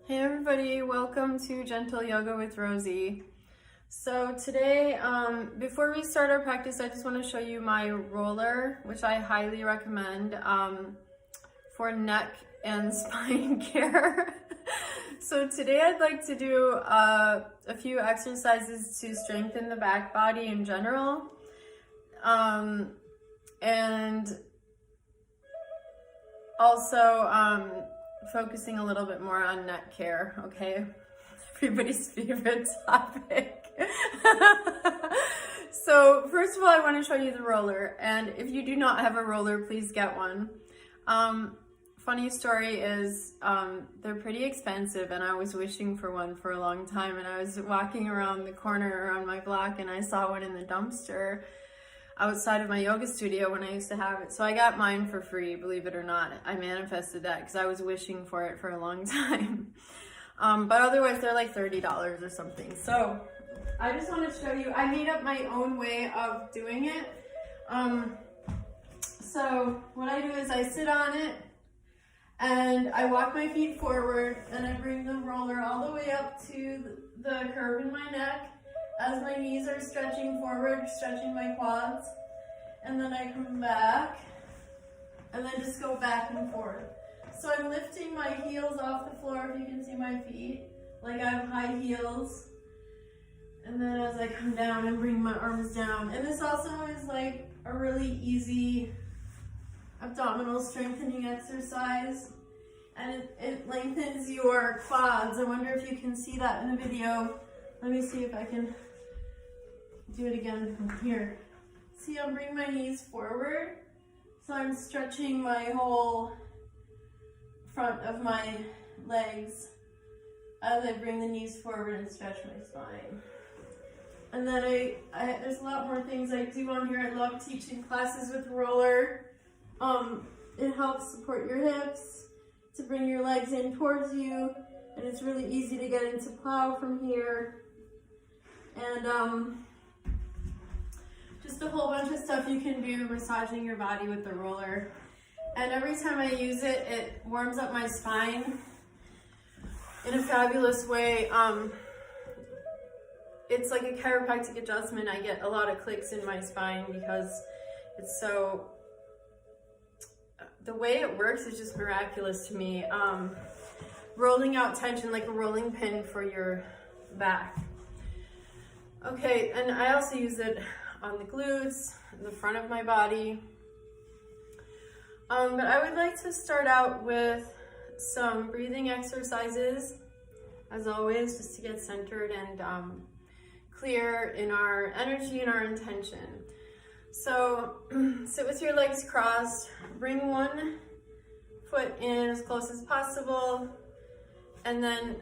Hey everybody, welcome to Gentle Yoga with Rosie. So today, before we start our practice, I just want to show you my roller, which I highly recommend for neck and spine care. So today I'd like to do a few exercises to strengthen the back body in general. And also focusing a little bit more on neck care, okay? Everybody's favorite topic. So first of all, I want to show you the roller, and if you do not have a roller, please get one. Funny story is they're pretty expensive, and I was wishing for one for a long time, and I was walking around the corner around my block and I saw one in the dumpster outside of my yoga studio when I used to have it. So I got mine for free, believe it or not. I manifested that because I was wishing for it for a long time. But otherwise they're like $30 or something. So I just want to show you, I made up my own way of doing it. So what I do is I sit on it and I walk my feet forward and I bring the roller all the way up to the curve in my neck as my knees are stretching forward, stretching my quads. And then I come back and then just go back and forth. So I'm lifting my heels off the floor, if you can see my feet, like I have high heels. And then as I come down and bring my arms down. And this also is like a really easy abdominal strengthening exercise. And it lengthens your quads. I wonder if you can see that in the video. Let me see if I can do it again from here. See, I'm bringing my knees forward. So I'm stretching my whole front of my legs as I bring the knees forward and stretch my spine. And then there's a lot more things I do on here. I love teaching classes with roller. It helps support your hips, to bring your legs in towards you, and it's really easy to get into plow from here. And just a whole bunch of stuff you can do massaging your body with the roller. And every time I use it, it warms up my spine in a fabulous way. It's like a chiropractic adjustment. I get a lot of clicks in my spine because it's so, the way it works is just miraculous to me. Rolling out tension like a rolling pin for your back. Okay, and I also use it on the glutes, the front of my body. But I would like to start out with some breathing exercises, as always, just to get centered and clear in our energy and our intention. So sit with your legs crossed, bring one foot in as close as possible, and then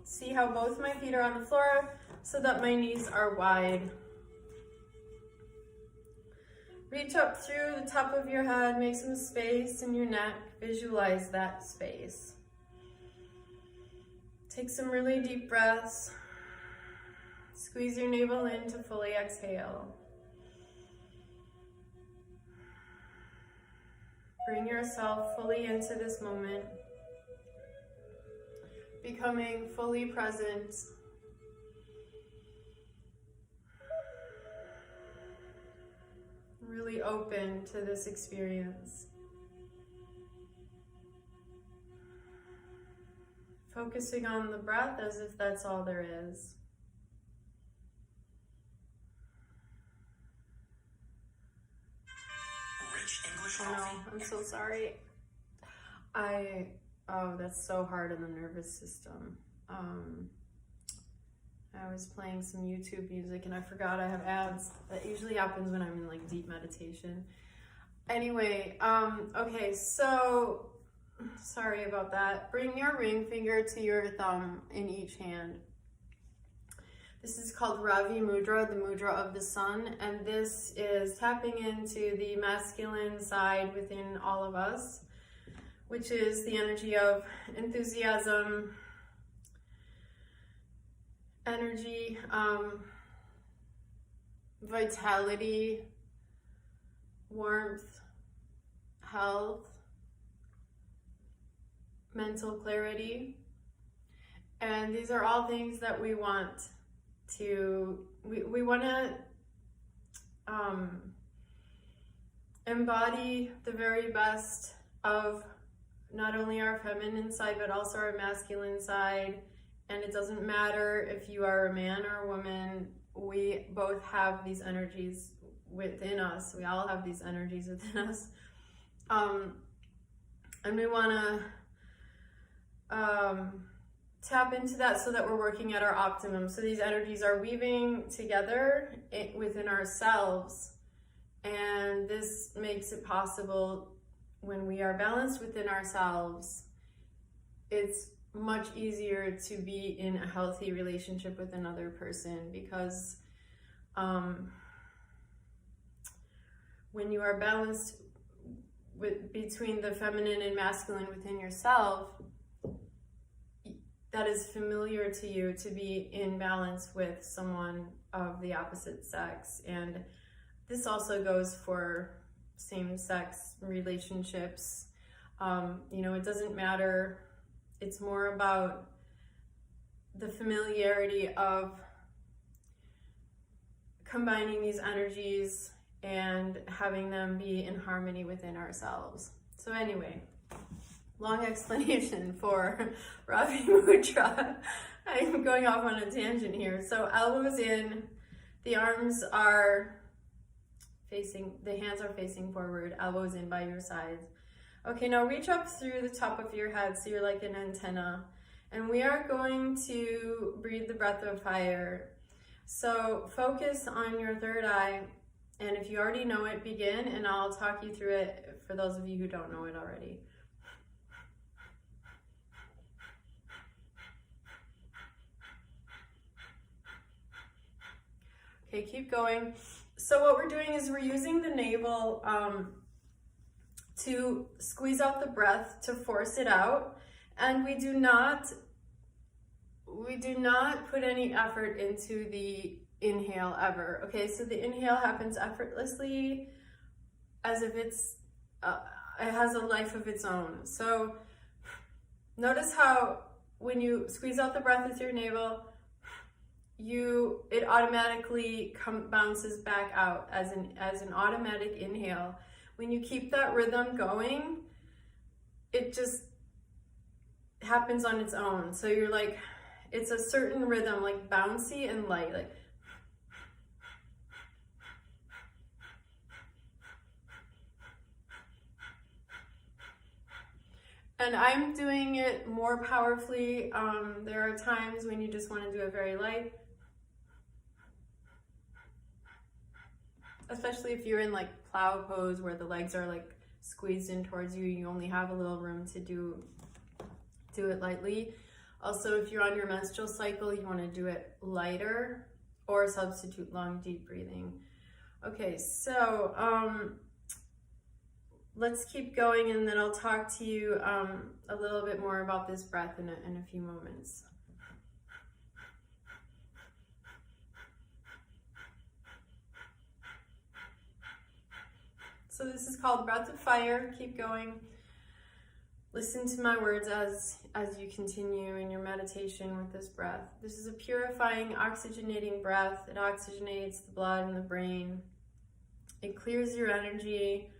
see how both my feet are on the floor so that my knees are wide. Reach up through the top of your head, make some space in your neck, visualize that space. Take some really deep breaths. Squeeze your navel in to fully exhale. Bring yourself fully into this moment, becoming fully present. Really open to this experience. Focusing on the breath as if that's all there is. Oh no, I'm so sorry. Oh, that's so hard on the nervous system. I was playing some YouTube music and I forgot I have ads. That usually happens when I'm in like deep meditation. Anyway, okay, so sorry about that. Bring your ring finger to your thumb in each hand. This is called Ravi Mudra, the mudra of the sun, and this is tapping into the masculine side within all of us, which is the energy of enthusiasm, energy, vitality, warmth, health, mental clarity, And these are all things that we want to, we want to embody the very best of not only our feminine side, but also our masculine side. And it doesn't matter if you are a man or a woman, we both have these energies within us. We all have these energies within us. And we want to tap into that so that we're working at our optimum. So these energies are weaving together within ourselves. And this makes it possible when we are balanced within ourselves. It's much easier to be in a healthy relationship with another person, because when you are balanced between the feminine and masculine within yourself, that is familiar to you to be in balance with someone of the opposite sex. And this also goes for same-sex relationships. It doesn't matter. It's more about the familiarity of combining these energies and having them be in harmony within ourselves. So anyway, long explanation for Ravi Mudra. I'm going off on a tangent here. So elbows in, the arms are facing, the hands are facing forward, elbows in by your sides. Okay, now reach up through the top of your head so you're like an antenna. And we are going to breathe the breath of fire. So focus on your third eye. And if you already know it, begin, and I'll talk you through it for those of you who don't know it already. Okay, keep going. So what we're doing is we're using the navel to squeeze out the breath, to force it out, and we do not put any effort into the inhale ever. Okay, so the inhale happens effortlessly, as if it has a life of its own. So notice how when you squeeze out the breath with your navel, it automatically bounces back out as an automatic inhale. When you keep that rhythm going, it just happens on its own. So you're like, it's a certain rhythm, like bouncy and light, like. And I'm doing it more powerfully. There are times when you just want to do it very light. Especially if you're in like plow pose where the legs are like squeezed in towards you, you only have a little room to do it lightly. Also, if you're on your menstrual cycle, you want to do it lighter or substitute long, deep breathing. Okay, so let's keep going, and then I'll talk to you a little bit more about this breath in a few moments. So this is called Breath of Fire. Keep going. Listen to my words as you continue in your meditation with this breath. This is a purifying, oxygenating breath. It oxygenates the blood and the brain. It clears your energy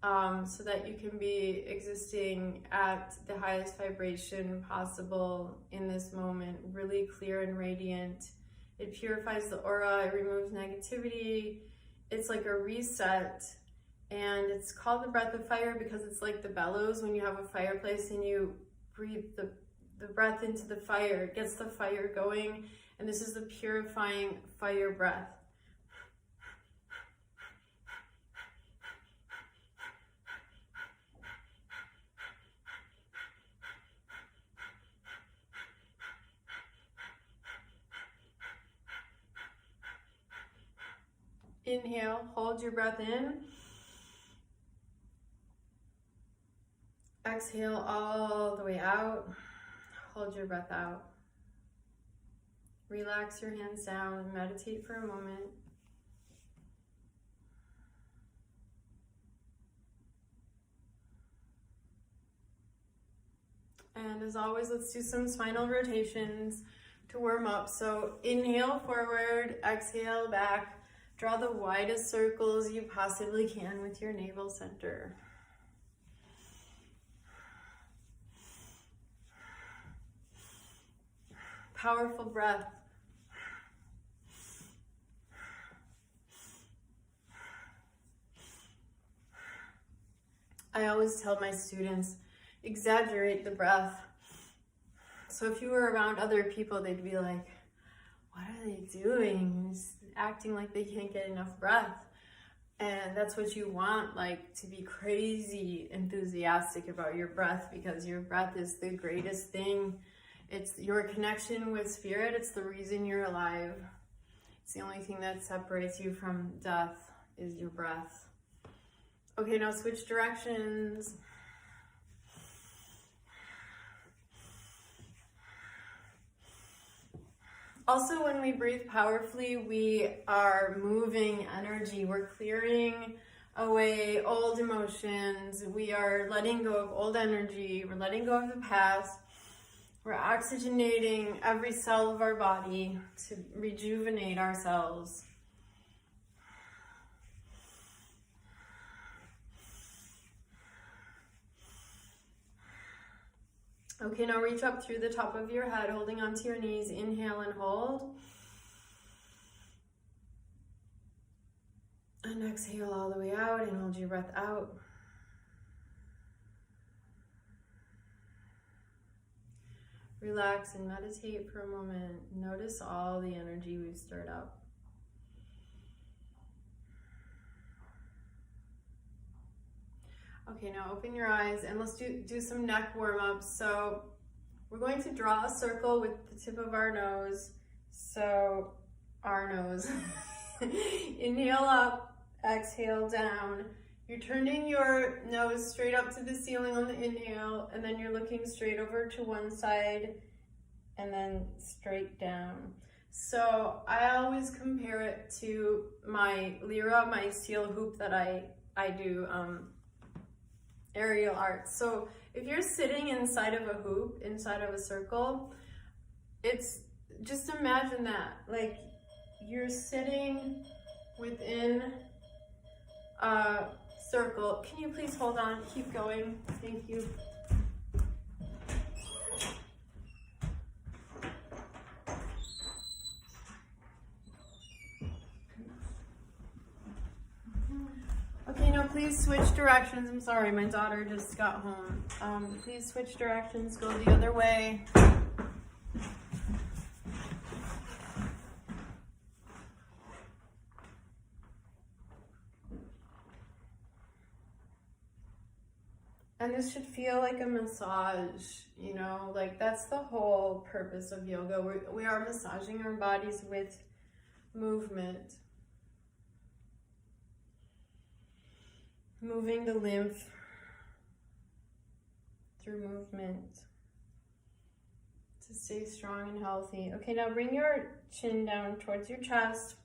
so that you can be existing at the highest vibration possible in this moment, really clear and radiant. It purifies the aura. It removes negativity. It's like a reset. And it's called the breath of fire because it's like the bellows when you have a fireplace and you breathe the breath into the fire. It gets the fire going, and this is the purifying fire breath. Inhale, hold your breath in. Exhale all the way out. Hold your breath out. Relax your hands down. Meditate for a moment. And as always, let's do some spinal rotations to warm up. So inhale forward, exhale back. Draw the widest circles you possibly can with your navel center. Powerful breath. I always tell my students, exaggerate the breath. So if you were around other people, they'd be like, what are they doing? Just acting like they can't get enough breath. And that's what you want, like, to be crazy enthusiastic about your breath, because your breath is the greatest thing. It's your connection with spirit. It's the reason you're alive. It's the only thing that separates you from death is your breath. Okay, now switch directions. Also, when we breathe powerfully, we are moving energy. We're clearing away old emotions. We are letting go of old energy. We're letting go of the past. We're oxygenating every cell of our body to rejuvenate ourselves. Okay, now reach up through the top of your head, holding onto your knees. Inhale and hold. And exhale all the way out and hold your breath out. Relax and meditate for a moment. Notice all the energy we've stirred up. Okay, now open your eyes and let's do some neck warm-ups. So we're going to draw a circle with the tip of our nose. So our nose. Inhale up, exhale down. You're turning your nose straight up to the ceiling on the inhale, and then you're looking straight over to one side and then straight down. So I always compare it to my lira, my steel hoop that I do aerial arts. So if you're sitting inside of a hoop, inside of a circle, it's just imagine that, like you're sitting within a circle. Can you please hold on? Keep going. Thank you. Okay, now please switch directions. I'm sorry, my daughter just got home. Please switch directions, go the other way. And this should feel like a massage, you know, like that's the whole purpose of yoga. We are massaging our bodies with movement. Moving the lymph through movement to stay strong and healthy. Okay, now bring your chin down towards your chest.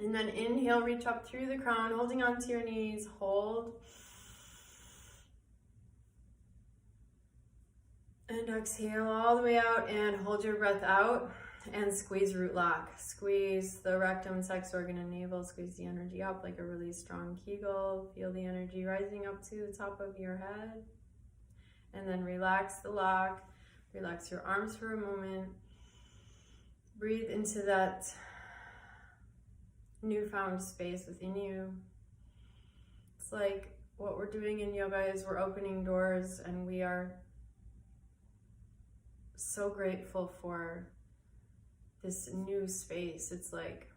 And then inhale, reach up through the crown, holding onto your knees. Hold. And exhale all the way out and hold your breath out and squeeze root lock. Squeeze the rectum, sex organ, and navel. Squeeze the energy up like a really strong Kegel. Feel the energy rising up to the top of your head. And then relax the lock. Relax your arms for a moment. Breathe into that newfound space within you. It's like what we're doing in yoga is we're opening doors, and we are so grateful for this new space. It's like,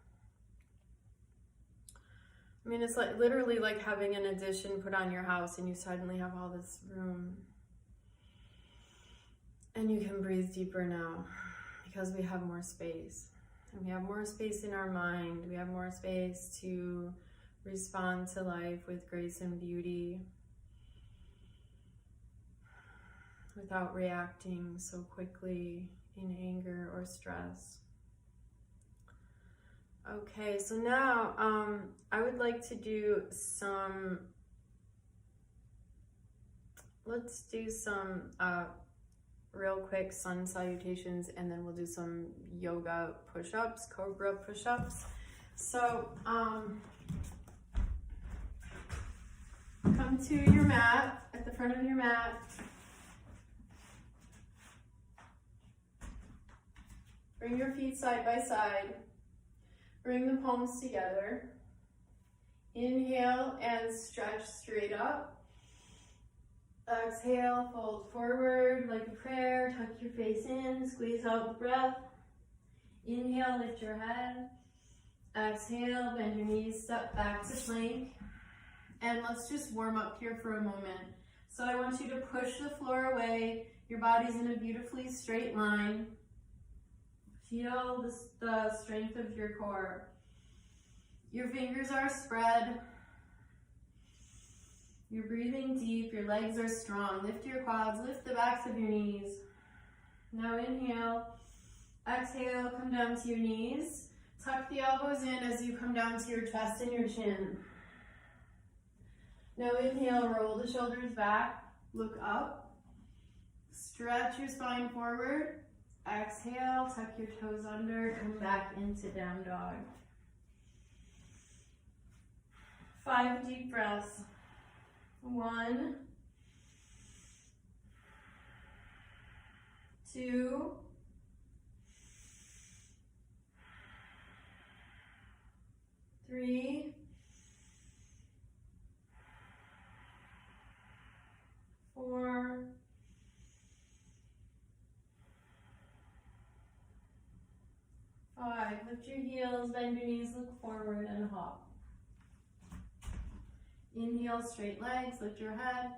I mean, it's like literally like having an addition put on your house and you suddenly have all this room. And you can breathe deeper now because we have more space. And we have more space in our mind. We have more space to respond to life with grace and beauty without reacting so quickly in anger or stress. Okay, so now I would like to do let's do some real quick sun salutations, and then we'll do some yoga push-ups, cobra push-ups. So come to your mat, at the front of your mat. Bring your feet side by side. Bring the palms together. Inhale and stretch straight up. Exhale, fold forward like a prayer. Tuck your face in, squeeze out the breath. Inhale, lift your head. Exhale, bend your knees, step back to plank. And let's just warm up here for a moment. So I want you to push the floor away. Your body's in a beautifully straight line. Feel the strength of your core. Your fingers are spread. You're breathing deep. Your legs are strong. Lift your quads. Lift the backs of your knees. Now inhale. Exhale. Come down to your knees. Tuck the elbows in as you come down to your chest and your chin. Now inhale. Roll the shoulders back. Look up. Stretch your spine forward. Exhale, tuck your toes under, come back into down dog. 5 deep breaths. 1, 2, 3, 4, 5. Lift your heels, bend your knees, look forward, and hop. Inhale, straight legs, lift your head.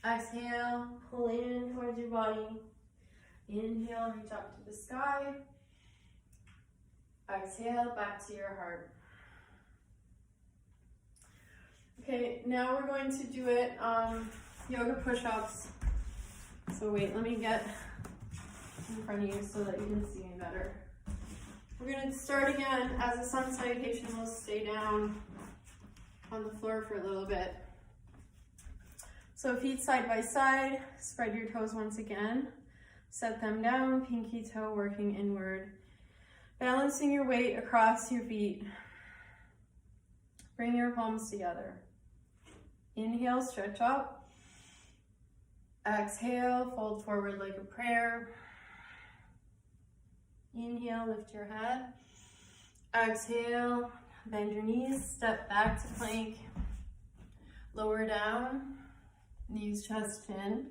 Exhale, pull in towards your body. Inhale, reach up to the sky. Exhale, back to your heart. Okay, now we're going to do it, yoga push-ups. So wait, let me get in front of you so that you can see me better. We're going to start again as a sun salutation. We'll stay down on the floor for a little bit. So feet side by side, spread your toes once again. Set them down, pinky toe working inward. Balancing your weight across your feet. Bring your palms together. Inhale, stretch up. Exhale, fold forward like a prayer. Inhale, lift your head. Exhale, bend your knees, step back to plank. Lower down, knees, chest, chin.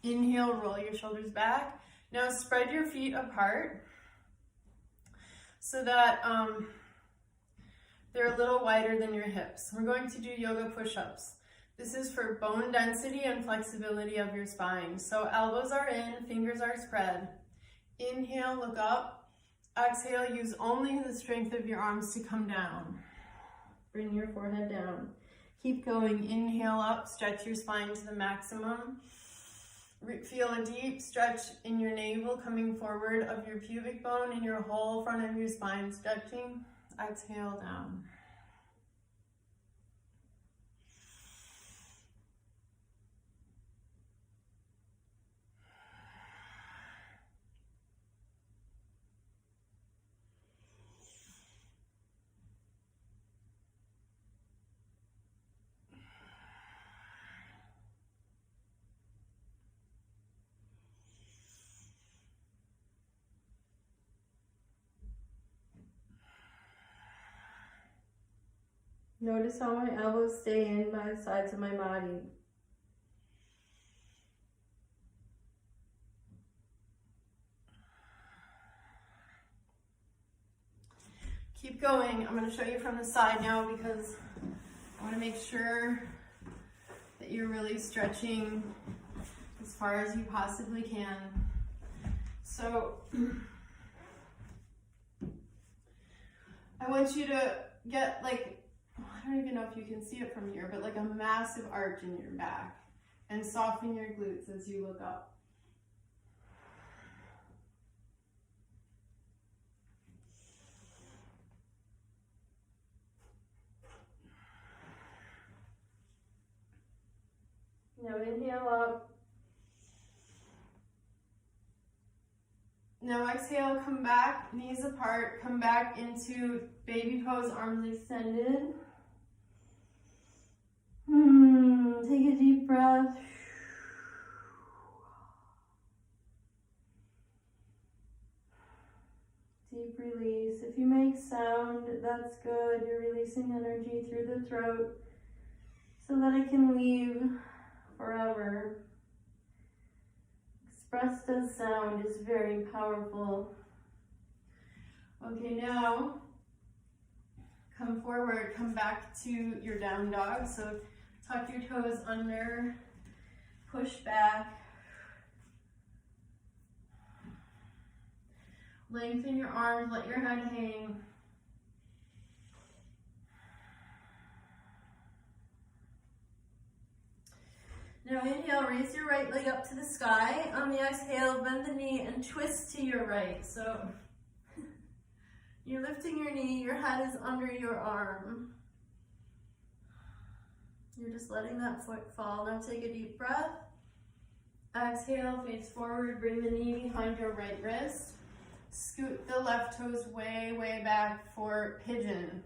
Inhale, roll your shoulders back. Now spread your feet apart so that they're a little wider than your hips. We're going to do yoga push-ups. This is for bone density and flexibility of your spine. So elbows are in, fingers are spread. Inhale, look up. Exhale, use only the strength of your arms to come down. Bring your forehead down. Keep going. Inhale up, stretch your spine to the maximum. Feel a deep stretch in your navel coming forward of your pubic bone and your whole front of your spine stretching. Exhale down. Notice how my elbows stay in by the sides of my body. Keep going. I'm going to show you from the side now because I want to make sure that you're really stretching as far as you possibly can. So I want you to get like, I don't even know if you can see it from here, but like a massive arch in your back, and soften your glutes as you look up. Now inhale up. Now exhale, come back, knees apart, come back into baby pose, arms extended. Take a deep breath. Deep release. If you make sound, that's good. You're releasing energy through the throat so that it can leave forever. Expressed as sound is very powerful. Okay, now come forward, come back to your down dog. So tuck your toes under, push back. Lengthen your arms, let your head hang. Now inhale, raise your right leg up to the sky. On the exhale, bend the knee and twist to your right. So you're lifting your knee, your head is under your arm. You're just letting that foot fall. Now take a deep breath. Exhale, face forward, bring the knee behind your right wrist. Scoot the left toes way, way back for pigeon.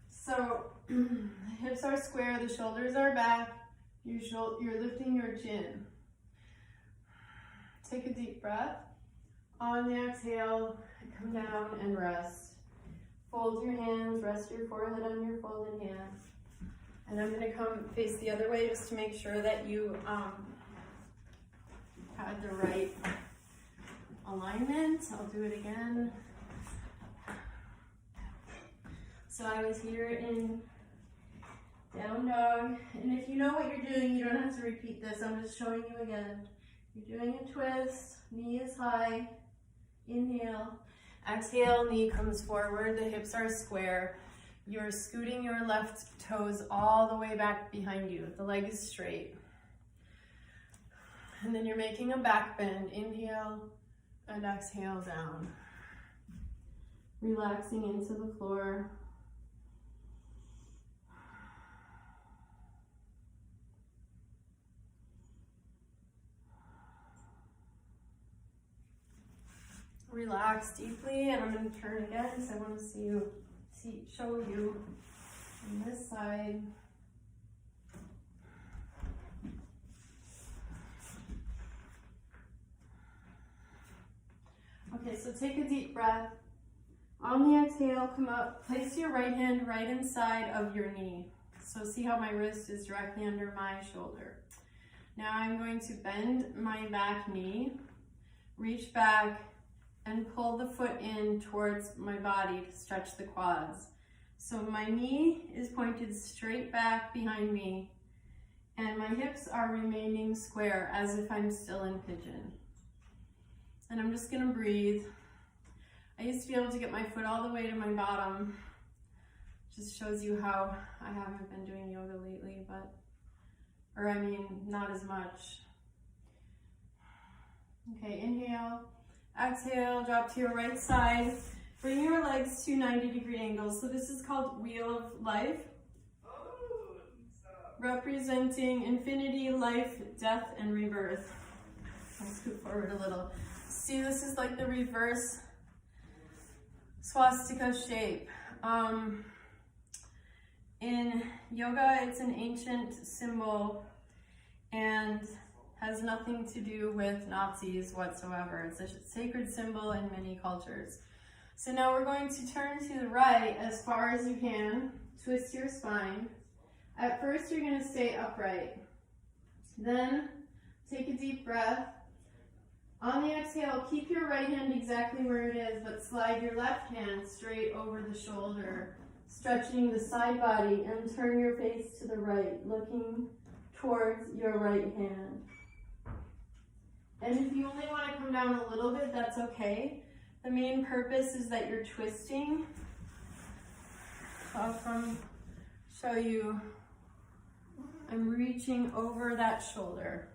So the hips are square, the shoulders are back. You're lifting your chin. Take a deep breath. On the exhale, come down and rest. Fold your hands, rest your forehead on your folded hands. And I'm gonna come face the other way just to make sure that you had the right alignment. I'll do it again. So I was here in down dog, and if you know what you're doing, you don't have to repeat this. I'm just showing you again. You're doing a twist, knee is high, inhale, exhale, knee comes forward, the hips are square. You're scooting your left toes all the way back behind you. The leg is straight. And then you're making a back bend, inhale and exhale down. Relaxing into the floor. Relax deeply, and I'm going to turn again because I want to show you on this side. Okay, so take a deep breath. On the exhale, come up, place your right hand right inside of your knee. So see how my wrist is directly under my shoulder. Now I'm going to bend my back knee, reach back, and pull the foot in towards my body to stretch the quads. So my knee is pointed straight back behind me, and my hips are remaining square as if I'm still in pigeon. And I'm just gonna breathe. I used to be able to get my foot all the way to my bottom. Just shows you how I haven't been doing yoga lately, not as much. Okay, inhale. Exhale, drop to your right side. Bring your legs to 90-degree angles. So this is called Wheel of Life, representing infinity, life, death, and rebirth. I'll scoot forward a little. See, this is like the reverse swastika shape. In yoga, it's an ancient symbol and has nothing to do with Nazis whatsoever. It's a sacred symbol in many cultures. So now we're going to turn to the right as far as you can. Twist your spine. At first, you're going to stay upright. Then, take a deep breath. On the exhale, keep your right hand exactly where it is, but slide your left hand straight over the shoulder, stretching the side body, and turn your face to the right, looking towards your right hand. And if you only want to come down a little bit, that's okay. The main purpose is that you're twisting. I'll show you. I'm reaching over that shoulder.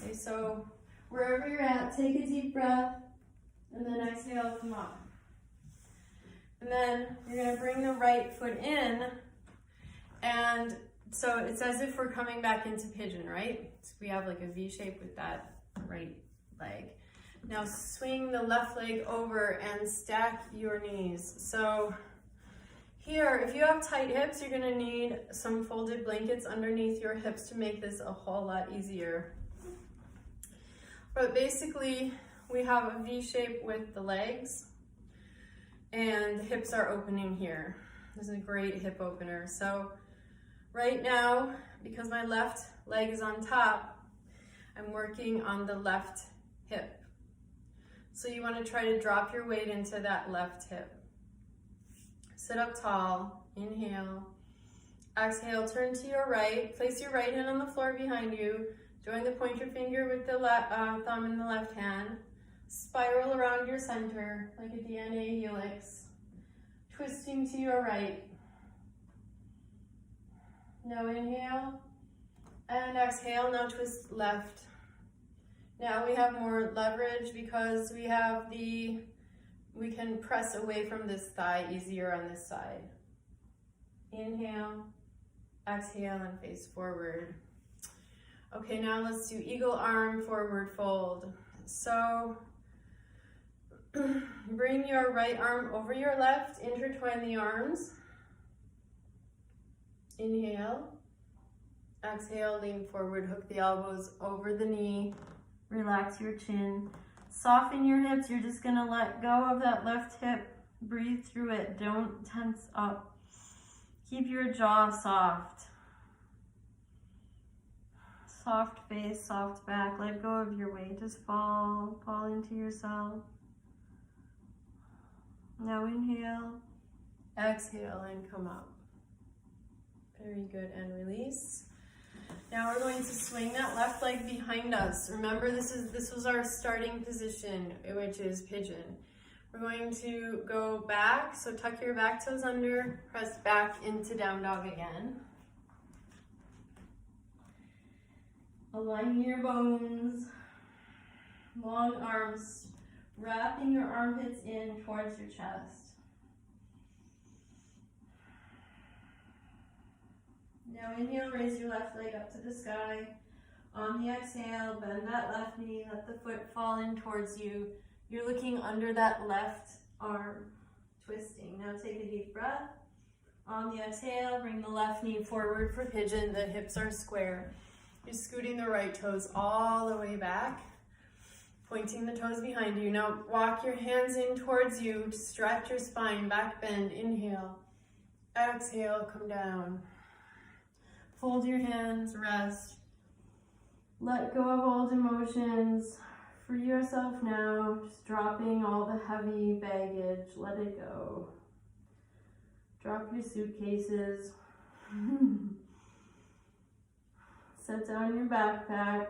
Okay, so wherever you're at, take a deep breath, and then exhale, come up. And then you're going to bring the right foot in, and so it's as if we're coming back into pigeon, right? So we have like a V shape with that right leg. Now swing the left leg over and stack your knees. So here, if you have tight hips, you're gonna need some folded blankets underneath your hips to make this a whole lot easier. But basically, we have a V shape with the legs, and the hips are opening here. This is a great hip opener. So right now, because my left leg is on top, I'm working on the left hip. So you want to try to drop your weight into that left hip. Sit up tall, inhale. Exhale, turn to your right. Place your right hand on the floor behind you. Join the pointer finger with the thumb in the left hand. Spiral around your center like a DNA helix. Twisting to your right. Now inhale and exhale. Now twist left. Now we have more leverage because we can press away from this thigh easier on this side. Inhale, exhale, and face forward. Okay, now let's do eagle arm forward fold. So bring your right arm over your left, intertwine the arms. Inhale, exhale, lean forward, hook the elbows over the knee, relax your chin. Soften your hips. You're just gonna let go of that left hip. Breathe through it. Don't tense up. Keep your jaw soft. Soft face, soft back. Let go of your weight. Just fall into yourself. Now inhale, exhale, and come up. Very good, and release. Now we're going to swing that left leg behind us. Remember, this was our starting position, which is pigeon. We're going to go back, so tuck your back toes under, press back into down dog again. Aligning your bones, long arms, wrapping your armpits in towards your chest. Now inhale, raise your left leg up to the sky. On the exhale, bend that left knee, let the foot fall in towards you. You're looking under that left arm, twisting. Now take a deep breath. On the exhale, bring the left knee forward for pigeon. The hips are square. You're scooting the right toes all the way back, pointing the toes behind you. Now walk your hands in towards you, stretch your spine, back bend, inhale. Exhale, come down. Fold your hands, rest. Let go of old emotions. Free yourself now, just dropping all the heavy baggage. Let it go. Drop your suitcases. Set down your backpack.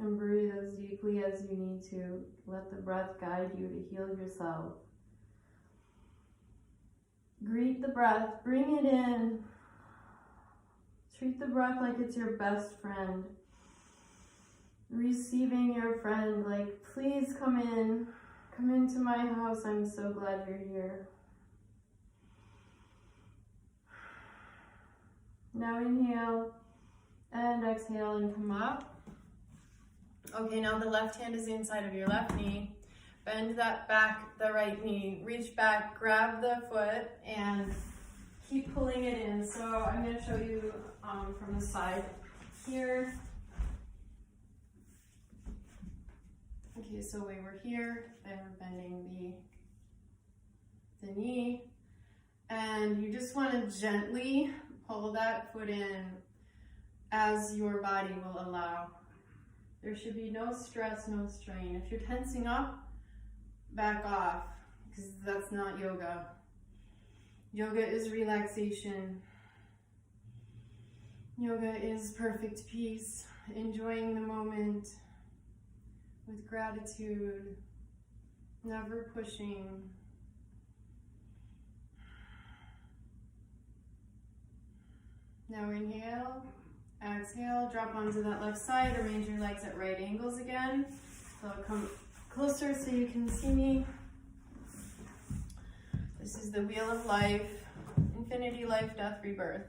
And breathe as deeply as you need to. Let the breath guide you to heal yourself. Greet the breath. Bring it in. Treat the breath like it's your best friend. Receiving your friend, like, please come in. Come into my house. I'm so glad you're here. Now inhale and exhale and come up. Okay, now the left hand is inside of your left knee. Bend that back, the right knee. Reach back, grab the foot, and keep pulling it in. So I'm going to show you from the side here. Okay, so we were here, and we're bending the knee. And you just want to gently pull that foot in as your body will allow. There should be no stress, no strain. If you're tensing up, back off, because that's not yoga. Yoga is relaxation. Yoga is perfect peace, enjoying the moment with gratitude, never pushing. Now inhale. Exhale, drop onto that left side, arrange your legs at right angles again. So come closer so you can see me. This is the wheel of life, infinity, life, death, rebirth.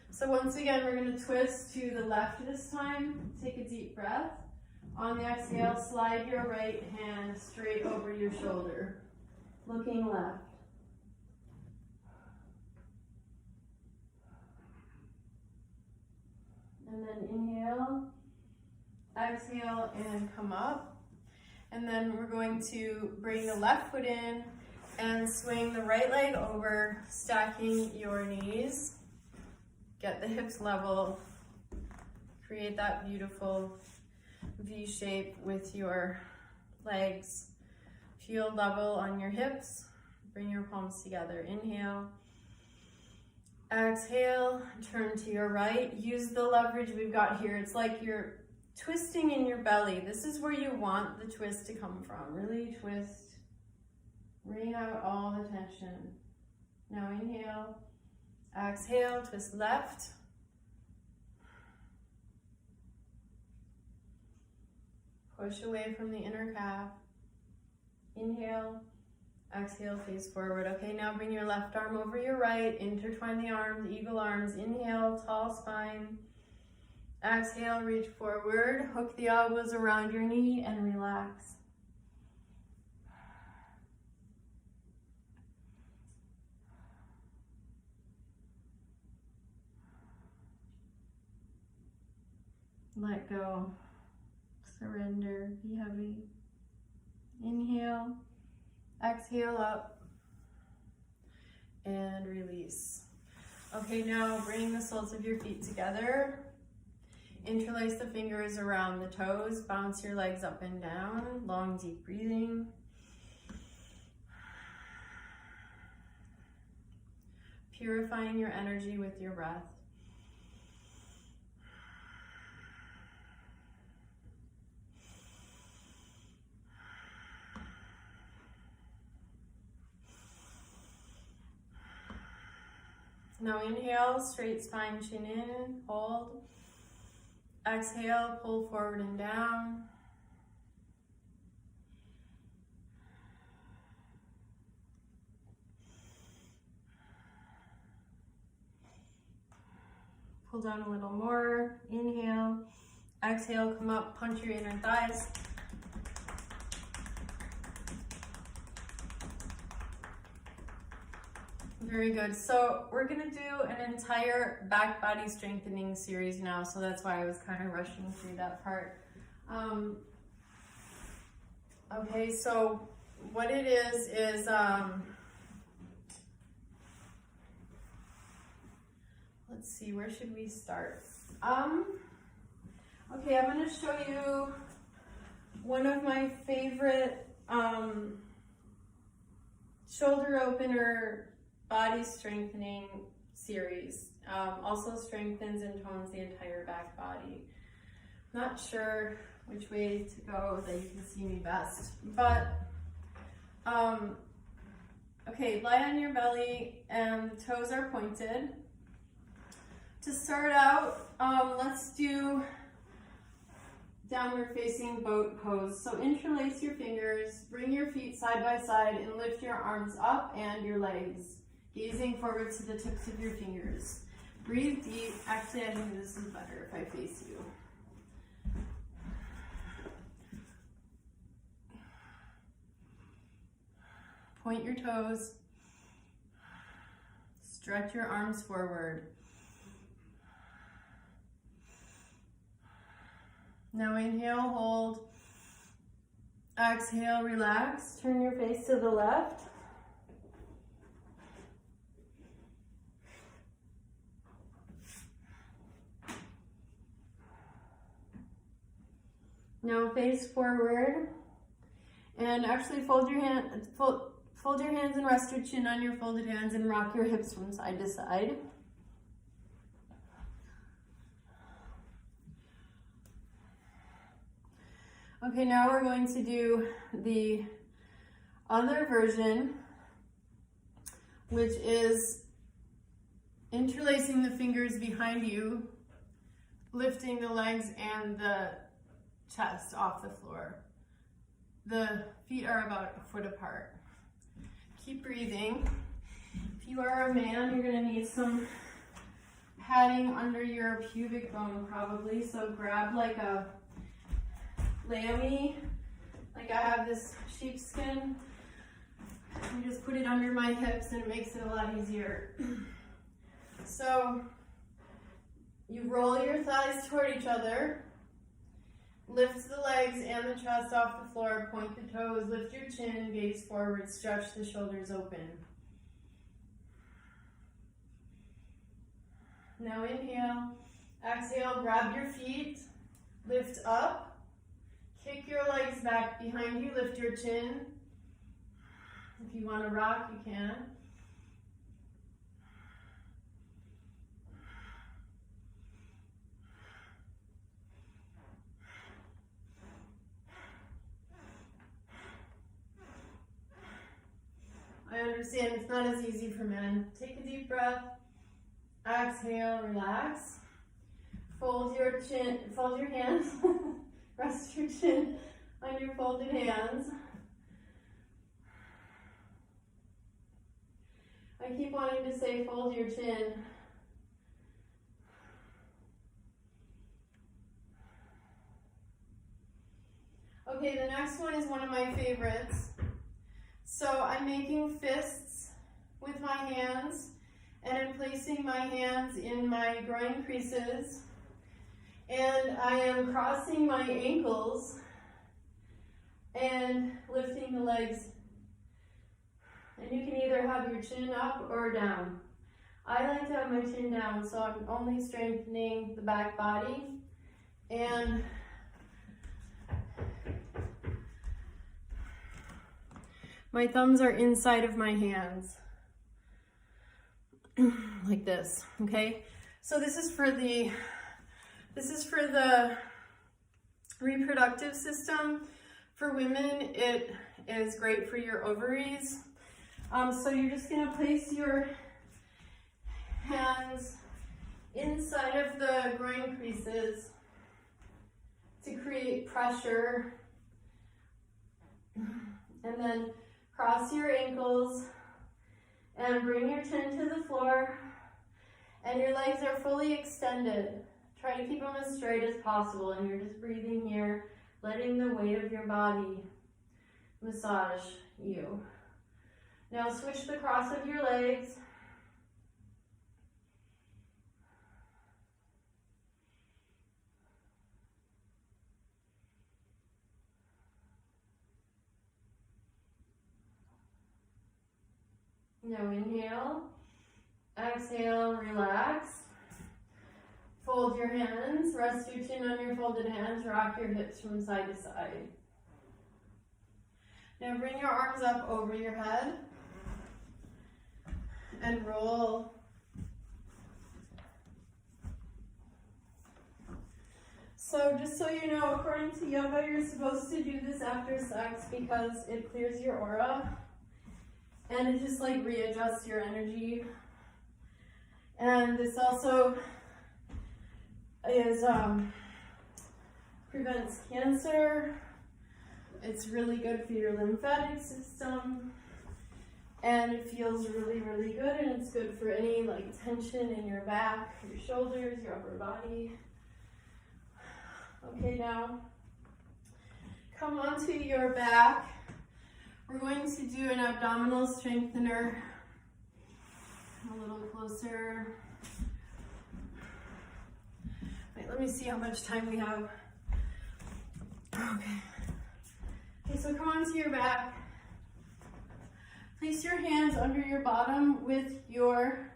So once again, we're going to twist to the left this time. Take a deep breath. On the exhale, slide your right hand straight over your shoulder, looking left. And then inhale, exhale, and come up. And then we're going to bring the left foot in and swing the right leg over, stacking your knees. Get the hips level. Create that beautiful V shape with your legs. Feel level on your hips. Bring your palms together. Inhale. Exhale, turn to your right. Use the leverage we've got here. It's like you're twisting in your belly. This is where you want the twist to come from. Really twist. Wring out all the tension. Now inhale. Exhale, twist left. Push away from the inner calf. Inhale. Exhale, face forward. Okay, now bring your left arm over your right. Intertwine the arms, eagle arms. Inhale, tall spine. Exhale, reach forward. Hook the elbows around your knee and relax. Let go. Surrender. Be heavy. Inhale. Exhale up. And release. Okay, now bring the soles of your feet together. Interlace the fingers around the toes. Bounce your legs up and down. Long, deep breathing. Purifying your energy with your breath. Now inhale, straight spine, chin in, hold. Exhale, pull forward and down. Pull down a little more. Inhale. Exhale, come up, punch your inner thighs. Very good. So we're going to do an entire back body strengthening series now, so that's why I was kind of rushing through that part. Okay, so what it is let's see, where should we start? Okay, I'm going to show you one of my favorite shoulder opener body strengthening series. Also strengthens and tones the entire back body. Not sure which way to go that you can see me best, but okay, lie on your belly and the toes are pointed. To start out, let's do downward facing boat pose. So interlace your fingers, bring your feet side by side and lift your arms up and your legs, gazing forward to the tips of your fingers. Breathe deep. Actually, I think this is better if I face you. Point your toes. Stretch your arms forward. Now inhale, hold. Exhale, relax. Turn your face to the left. Now face forward, and actually fold your hands and rest your chin on your folded hands and rock your hips from side to side. Okay, now we're going to do the other version, which is interlacing the fingers behind you, lifting the legs and the chest off the floor. The feet are about a foot apart. Keep breathing. If you are a man, you're gonna need some padding under your pubic bone probably. So grab like a lammy, like I have this sheepskin. You just put it under my hips and it makes it a lot easier. So you roll your thighs toward each other, lift the legs and the chest off the floor, point the toes, lift your chin, gaze forward, stretch the shoulders open. Now inhale, exhale, grab your feet, lift up, kick your legs back behind you, lift your chin. If you want to rock, you can. I understand it's not as easy for men. Take a deep breath. Exhale, relax. Fold your chin, fold your hands. Rest your chin on your folded hands. I keep wanting to say fold your chin. Okay, the next one is one of my favorites. So I'm making fists with my hands, and I'm placing my hands in my groin creases, and I am crossing my ankles and lifting the legs. And you can either have your chin up or down. I like to have my chin down, so I'm only strengthening the back body. And my thumbs are inside of my hands. Like this, okay? So this is for the reproductive system. For women, it is great for your ovaries. So you're just gonna place your hands inside of the groin creases to create pressure, and then cross your ankles and bring your chin to the floor, and your legs are fully extended. Try to keep them as straight as possible, and you're just breathing here, letting the weight of your body massage you. Now switch the cross of your legs. Now inhale, exhale, relax. Fold your hands, rest your chin on your folded hands, rock your hips from side to side. Now bring your arms up over your head and roll. So just so you know, according to yoga, you're supposed to do this after sex because it clears your aura. And it just like readjusts your energy. And this also is prevents cancer. It's really good for your lymphatic system. And it feels really, really good. And it's good for any like tension in your back, your shoulders, your upper body. Okay, now come onto your back. We're going to do an abdominal strengthener. A little closer. Wait, let me see how much time we have. Okay. Okay, so come onto your back. Place your hands under your bottom with your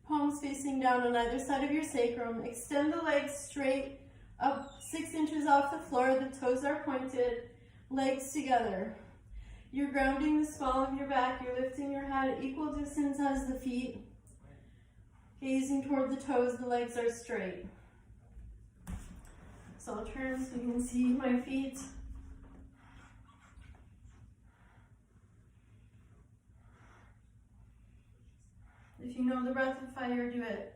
palms facing down on either side of your sacrum. Extend the legs straight up 6 inches off the floor. The toes are pointed, legs together. You're grounding the small of your back. You're lifting your head equal distance as the feet. Gazing toward the toes, the legs are straight. So I'll turn so you can see my feet. If you know the breath of fire, do it.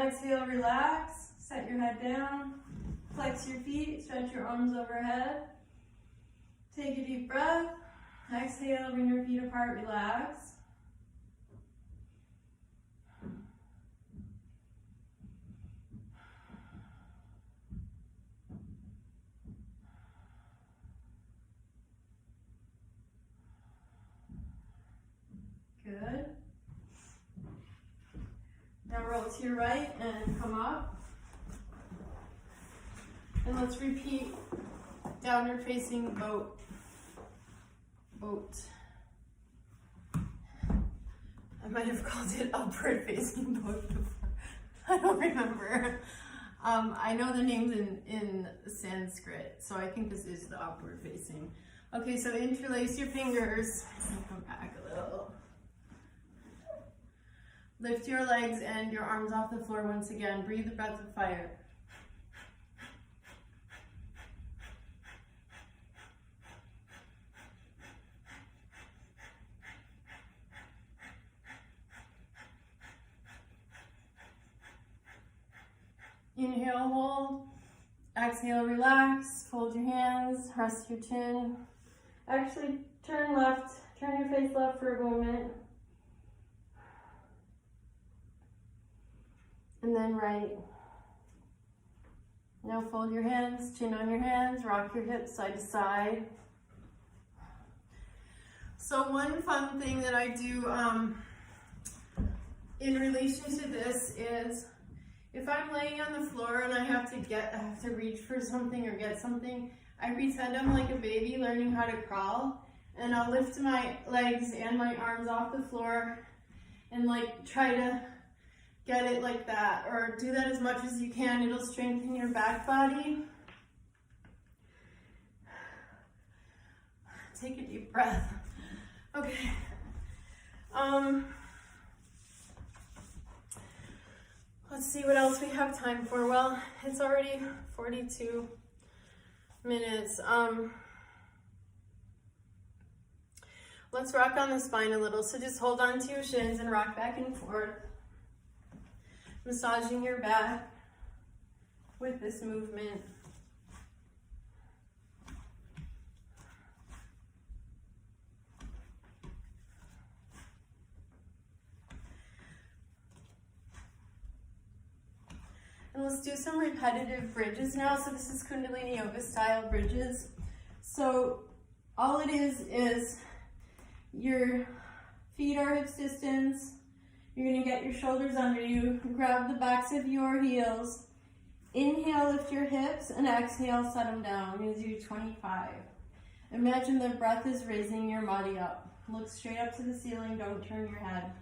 Exhale, relax, set your head down, flex your feet, stretch your arms overhead. Take a deep breath. Exhale, bring your feet apart, relax. Good. Now roll to your right and come up. And let's repeat downward facing boat. I might have called it upward facing boat before. I don't remember. I know the names in Sanskrit, so I think this is the upward facing. Okay, so interlace your fingers. Come back a little. Lift your legs and your arms off the floor once again. Breathe a breath of fire. Inhale, hold. Exhale, relax. Fold your hands, rest your chin. Actually, turn left. Turn your face left for a moment. And then right. Now fold your hands, chin on your hands, rock your hips side to side. So one fun thing that I do in relation to this is if I'm laying on the floor and I have to reach for something or get something, I pretend I'm like a baby learning how to crawl, and I'll lift my legs and my arms off the floor and like try to get it like that, or do that as much as you can. It'll strengthen your back body. Take a deep breath. Okay. Let's see what else we have time for. Well, it's already 42 minutes. Let's rock on the spine a little. So just hold on to your shins and rock back and forth, massaging your back with this movement. And let's do some repetitive bridges now. So this is Kundalini Yoga style bridges. So all it is your feet are hips distance. You're gonna get your shoulders under you, grab the backs of your heels. Inhale, lift your hips, and exhale, set them down. I'm gonna do 25. Imagine the breath is raising your body up. Look straight up to the ceiling, don't turn your head.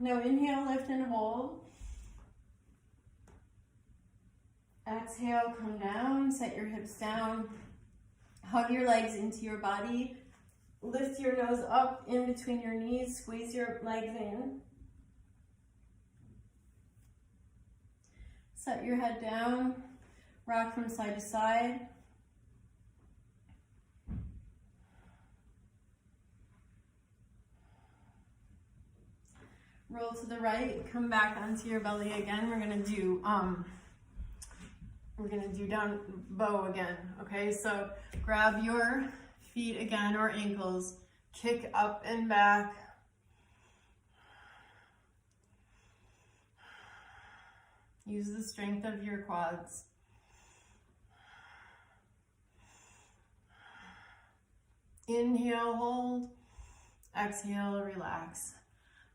Now inhale, lift and hold. Exhale, come down, set your hips down. Hug your legs into your body. Lift your nose up in between your knees, squeeze your legs in. Set your head down, rock from side to side. Roll to the right, come back onto your belly again. We're gonna do down bow again, okay? So grab your feet again or ankles, kick up and back. Use the strength of your quads. Inhale, hold. Exhale, relax.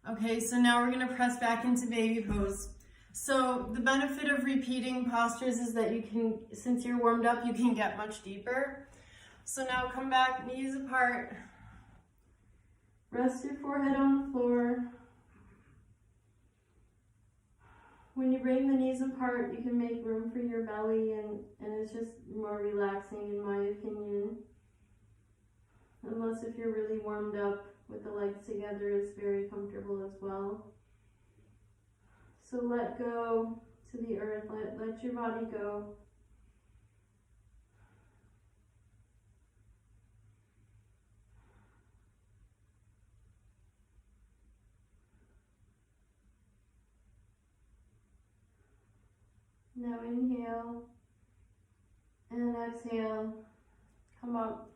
Okay, so now we're gonna press back into baby pose. So the benefit of repeating postures is that you can, since you're warmed up, you can get much deeper. So now come back, knees apart. Rest your forehead on the floor. When you bring the knees apart, you can make room for your belly, and it's just more relaxing in my opinion. Unless if you're really warmed up with the legs together, it's very comfortable as well. So let go to the earth, let your body go. Now inhale and exhale. Come up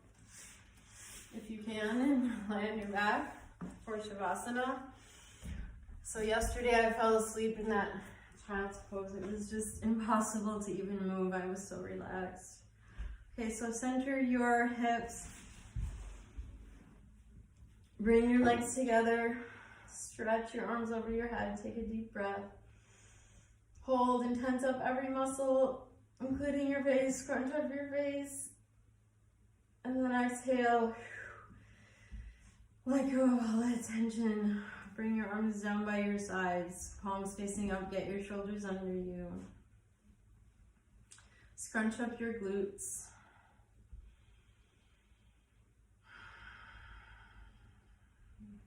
if you can and lie on your back for Shavasana. So yesterday I fell asleep in that child's pose. It was just impossible to even move. I was so relaxed. Okay, so center your hips. Bring your legs together. Stretch your arms over your head. Take a deep breath. Hold and tense up every muscle, including your face. Scrunch up your face. And then exhale. Let go of all that tension. Bring your arms down by your sides. Palms facing up. Get your shoulders under you. Scrunch up your glutes.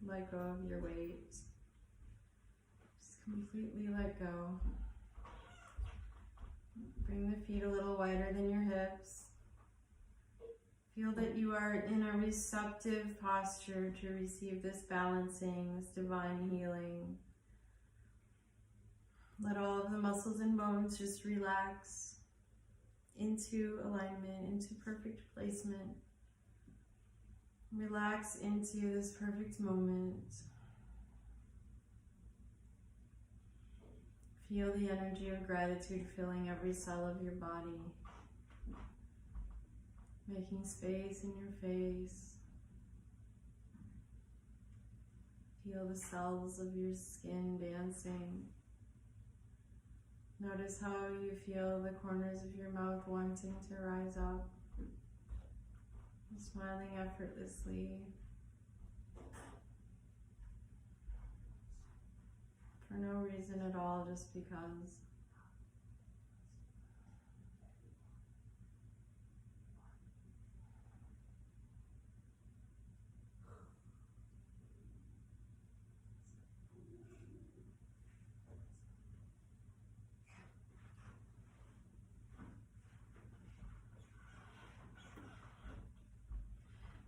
Let go of your weight. Just completely let go. Bring the feet a little wider than your hips. Feel that you are in a receptive posture to receive this balancing, this divine healing. Let all of the muscles and bones just relax into alignment, into perfect placement. Relax into this perfect moment. Feel the energy of gratitude filling every cell of your body. Making space in your face. Feel the cells of your skin dancing. Notice how you feel the corners of your mouth wanting to rise up. Smiling effortlessly. For no reason at all, just because.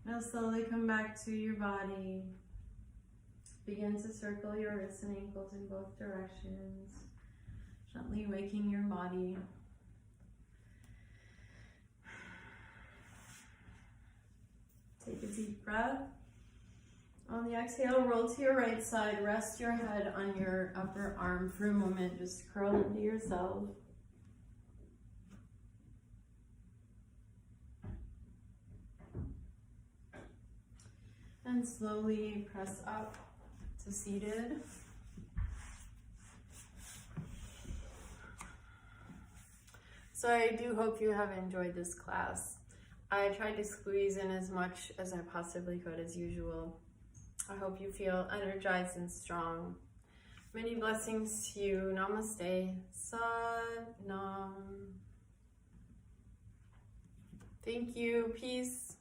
Now slowly come back to your body. Begin to circle your wrists and ankles in both directions. Gently waking your body. Take a deep breath. On the exhale, roll to your right side. Rest your head on your upper arm for a moment. Just curl into yourself. And slowly press up to seated. So I do hope you have enjoyed this class. I tried to squeeze in as much as I possibly could as usual. I hope you feel energized and strong. Many blessings to you. Namaste. Sat Nam. Thank you. Peace.